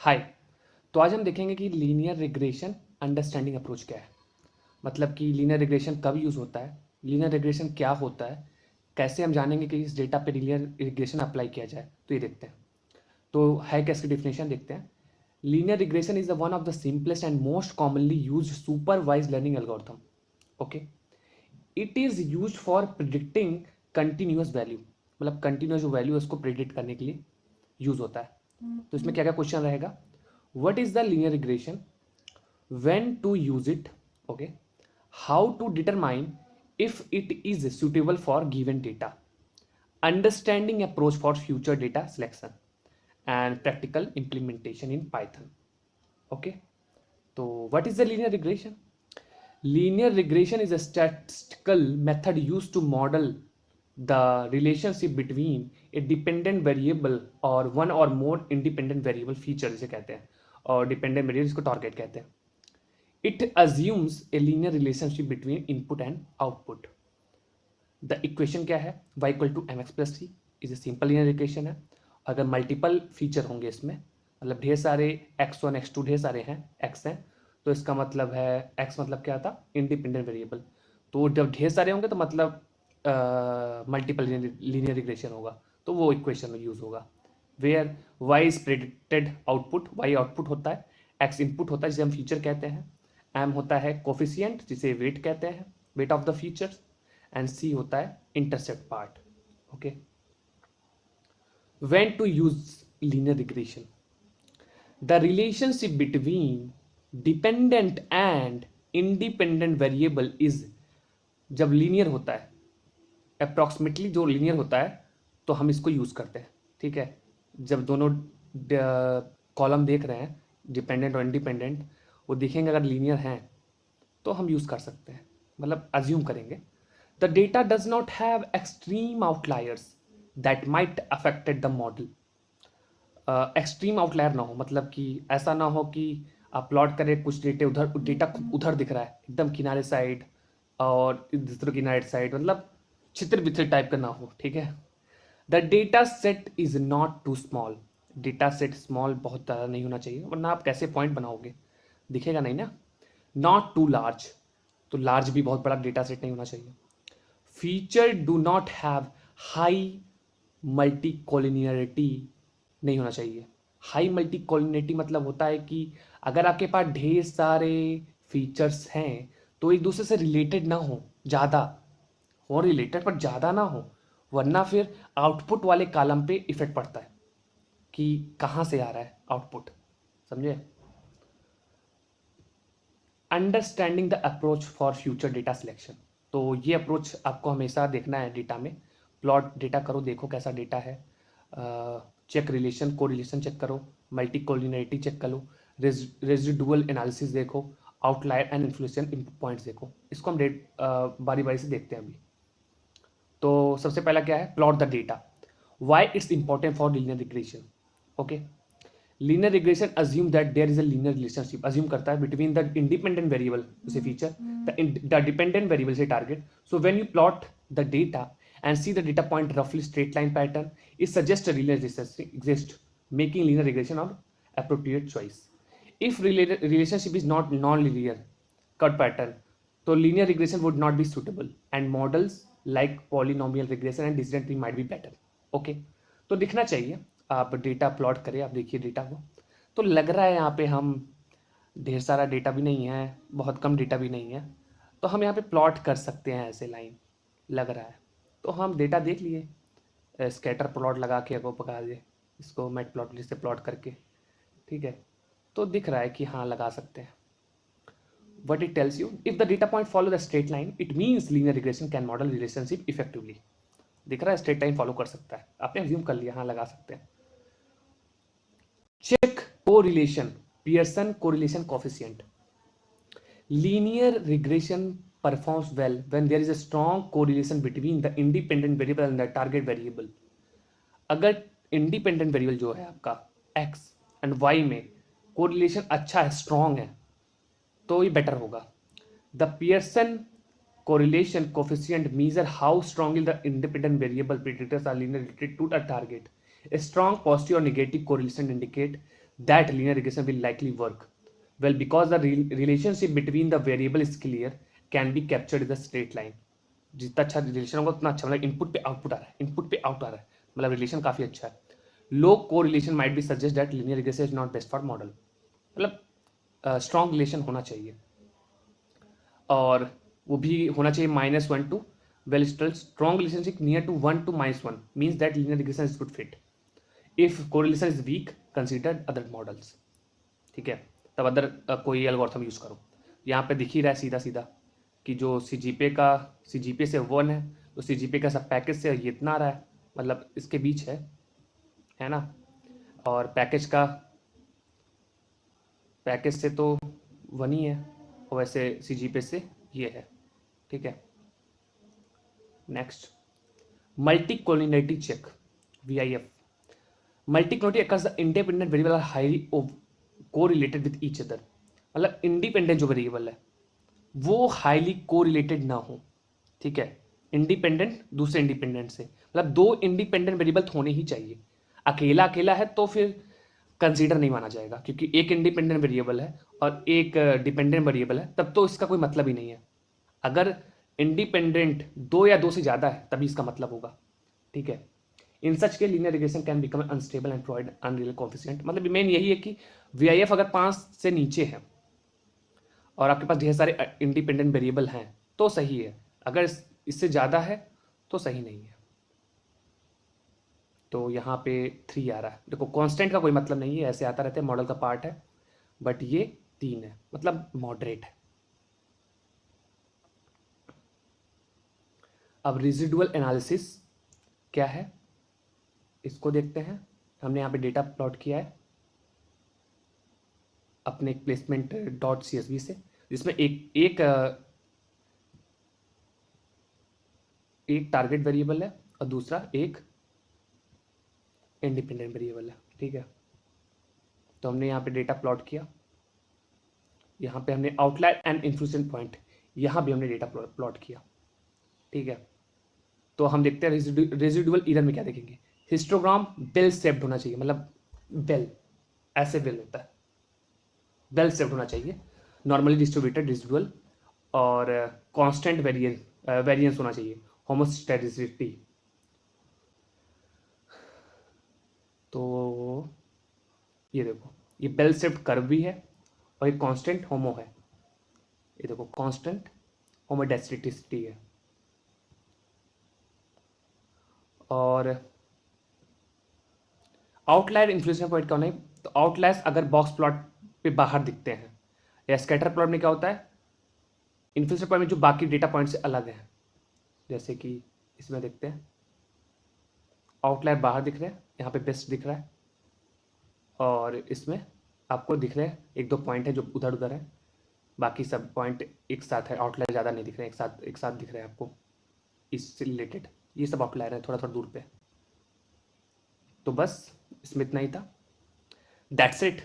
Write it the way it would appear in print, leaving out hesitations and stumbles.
हाय। तो आज हम देखेंगे कि लीनियर रिग्रेशन अंडरस्टैंडिंग अप्रोच क्या है। मतलब कि लीनियर रिग्रेशन कब यूज़ होता है, लीनियर रिग्रेशन क्या होता है, कैसे हम जानेंगे कि इस डेटा पे लीनियर रिग्रेशन अप्लाई किया जाए। तो ये देखते हैं। तो है क्या, इसकी डिफिनेशन देखते हैं। Linear regression is the one of the simplest and most commonly used supervised learning algorithm. Okay, it is use for predicting continuous value. मतलब कंटिन्यूस जो वैल्यू है उसको प्रिडिक्ट करने के लिए यूज होता है। तो इसमें क्या क्या क्वेश्चन रहेगा। What is the linear regression? When to use it? Okay. How to determine if it is suitable for given data? Understanding approach for future data selection and practical implementation in Python. Okay. So what is the linear regression? Linear regression is a statistical method used to model the relationship between a dependent variable or one or more independent variable feature जिसे कहते हैं, और dependent variable जिसको target कहते हैं. It assumes a linear relationship between input and output. The equation क्या है, y equal to mx plus c is a simple linear equation है. अगर मल्टीपल फीचर होंगे इसमें, मतलब ढेर सारे x1 x2 ढेर सारे हैं, x हैं, तो इसका मतलब है x मतलब क्या था, इंडिपेंडेंट वेरिएबल। तो जब ढेर सारे होंगे तो मतलब मल्टीपल लीनियर रिग्रेशन होगा, तो वो इक्वेशन में यूज होगा। Where y is predicted output, y output होता है, x इनपुट होता है जिसे हम फीचर कहते हैं, m होता है कोफिशिएंट जिसे वेट कहते हैं, weight of the features, and c होता है intercept part. Okay, when to use linear regression? The relationship between dependent and independent variable is, जब लीनियर होता है, अप्रॉक्सीमेटली जो लीनियर होता है तो हम इसको यूज़ करते हैं। ठीक है, जब दोनों कॉलम देख रहे हैं डिपेंडेंट और इंडिपेंडेंट, वो देखेंगे अगर लीनियर हैं तो हम यूज़ कर सकते हैं, मतलब अज्यूम करेंगे। The data does not have extreme outliers that might affected the model. Extreme outlier ना हो, मतलब कि ऐसा ना हो कि आप प्लॉट करें कुछ डेटा उधर दिख रहा है एकदम किनारे साइड और दूसरे किनारे साइड, मतलब छितर बितर टाइप का ना हो। ठीक है, the data set is not too small. Data set small बहुत ज़्यादा नहीं होना चाहिए, वरना आप कैसे पॉइंट बनाओगे, दिखेगा नहीं ना। नॉट टू लार्ज, तो लार्ज भी बहुत बड़ा डेटा सेट नहीं होना चाहिए। Feature do not have high multi collinearity, नहीं होना चाहिए। हाई मल्टी कोलिनियरिटी मतलब होता है कि अगर आपके पास ढेर सारे फीचर्स हैं तो एक दूसरे से रिलेटेड ना हो, ज़्यादा हो रिलेटेड पर ज़्यादा ना हो, वरना फिर आउटपुट वाले कॉलम पे इफेक्ट पड़ता है कि कहाँ से आ रहा है आउटपुट, समझे। Understanding the approach for future data selection, तो ये अप्रोच आपको हमेशा देखना है डेटा में। प्लॉट डेटा करो, देखो कैसा डेटा है, चेक रिलेशन, को रिलेशन चेक करो, मल्टी कोलिनियरिटी चेक करो, रेजिडुअल एनालिसिस देखो, आउटलायर एंड इन्फ्लुएंशियल पॉइंट्स देखो। इसको हम बारी बारी से देखते हैं अभी। तो सबसे पहला क्या है, plot the data. Why it's important for linear regression. Okay, linear regression assume that there is a linear relationship, assume करता है बिटवीन द इंडिपेंडेंट वेरिएबल से फीचर, द डिपेंडेंट वेरिएबल से target. So when you plot the data and see the data point roughly straight line pattern, it suggests a linear relationship exists, making linear regression or appropriate choice. If relationship is not non-linear cut pattern, so linear regression would not be suitable and models like polynomial regression and decision tree might be better. Okay, तो दिखना चाहिए, आप data plot करें, आप देखिए data को, तो लग रहा है यहाँ पे हम ढेर सारा डेटा भी नहीं है, बहुत कम डेटा भी नहीं है, तो हम यहाँ पे प्लॉट कर सकते हैं ऐसे लाइन, लग रहा है। तो हम डेटा देख लिए, स्कैटर प्लॉट लगा के अगो पका दिए इसको मैटप्लॉटली से प्लॉट करके। ठीक है, तो दिख रहा है कि हाँ लगा सकते हैं। What it tells you, if the data point follow the straight line it means linear regression can model relationship effectively. दिख रहा है स्ट्रेट लाइन फॉलो कर सकता है, आपने अज्यूम कर लिया, हाँ लगा सकते हैं। Check correlation, Pearson correlation coefficient. Linear regression performs well when there is a strong correlation between the independent variable and the target variable. अगर independent variable जो है आपका x and y में correlation अच्छा है, strong है, तो ये better होगा। The Pearson correlation coefficient measure how strongly the independent variable predictors are linearly related to the target. A strong positive or negative correlation indicate that linear regression will likely work well because the relationship between the variable is clear, can be captured in the straight line. जितना अच्छा relation होगा उतना अच्छा, मतलब input पे output आ रहा है, input पे आउट आ रहा है, मतलब रिलेशन काफी अच्छा है. Low correlation might be suggest that linear regression is not best for model. मतलब स्ट्रॉन्ग रिलेशन होना चाहिए, और वो भी होना चाहिए -1 to well strong relationship near to 1 to -1 means that linear regression is good fit. If correlation is weak, consider other models. ठीक है, तब अदर कोई एल्गोरिथम यूज करो. यहाँ पे दिख ही रहा है सीधा सीधा कि जो CGPA से 1 है, तो CGPA का सब पैकेज से ये इतना आ रहा है, मतलब इसके बीच है ना. और पैकेज से तो 1 ही है, और वैसे CGPA से ये है. ठीक है, next multicollinearity check, VIF. Multicollinearity occurs the independent variable are highly correlated with each other. मतलब इंडिपेंडेंट जो वेरिएबल है वो हाईली कोरिलेटेड ना हो. ठीक है, इंडिपेंडेंट दूसरे इंडिपेंडेंट से, मतलब 2 इंडिपेंडेंट वेरिएबल होने ही चाहिए. अकेला है तो फिर कंसीडर नहीं माना जाएगा, क्योंकि एक इंडिपेंडेंट वेरिएबल है और एक डिपेंडेंट वेरिएबल है, तब तो इसका कोई मतलब ही नहीं है. अगर इंडिपेंडेंट 2 या 2 से ज़्यादा है तभी इसका मतलब होगा. ठीक है, इन सच के linear regression can become unstable and provide unreal coefficient. मतलब मेन यही है कि VIF अगर 5 से नीचे है और आपके पास ढेर सारे इंडिपेंडेंट वेरिएबल हैं तो सही है, अगर इससे ज़्यादा है तो सही नहीं है. तो यहाँ पे 3 आ रहा है. देखो कांस्टेंट का कोई मतलब नहीं है, ऐसे आता रहता है, मॉडल का पार्ट है, बट ये 3 है, मतलब मॉडरेट है. अब रेजिडुअल एनालिसिस क्या है इसको देखते हैं. हमने यहाँ पे डेटा प्लॉट किया है अपने प्लेसमेंट .csv से, जिसमें एक टारगेट वेरिएबल है और दूसरा एक इंडिपेंडेंट वेरिएबल है. ठीक है, तो हमने यहाँ पे डेटा प्लॉट किया, यहाँ पे हमने आउटलायर एंड इन्फ्लुएंस पॉइंट, यहाँ भी हमने डेटा प्लॉट किया. ठीक है, तो हम देखते हैं रेजिडुअल एरर में क्या देखेंगे. हिस्टोग्राम बेल शेप्ड होना चाहिए, मतलब बेल ऐसे बेल होता है, बेल शेप्ड होना चाहिए, नॉर्मली डिस्ट्रीब्यूटेड रेजिडुअल, और कांस्टेंट वेरिएंस होना चाहिए, होमोस्टैटिसिटी. तो ये देखो, ये बेल शेप्ड कर्व भी है और ये कांस्टेंट होमो है. ये देखो कांस्टेंट होमोस्टैटिसिटी है. और आउटलायर इन्फ्लुएंस पॉइंट क्या होना है, तो आउटलायर्स अगर बॉक्स प्लॉट पे बाहर दिखते हैं, या स्कैटर प्लॉट में क्या होता है, इन्फ्लुएंस पॉइंट में जो बाकी डेटा पॉइंट से अलग है, जैसे कि इसमें देखते हैं आउटलायर बाहर दिख रहे हैं, यहाँ पे बेस्ट दिख रहा है, और इसमें आपको दिख रहे हैं 1-2 पॉइंट है जो उधर उधर है, बाकी सब पॉइंट एक साथ है, आउटलायर ज़्यादा नहीं दिख रहे हैं, एक साथ दिख रहे हैं आपको इससे रिलेटेड. ये सब आउटलायर है थोड़ा थोड़ा दूर पे. तो बस इसमें इतना ही था. That's it.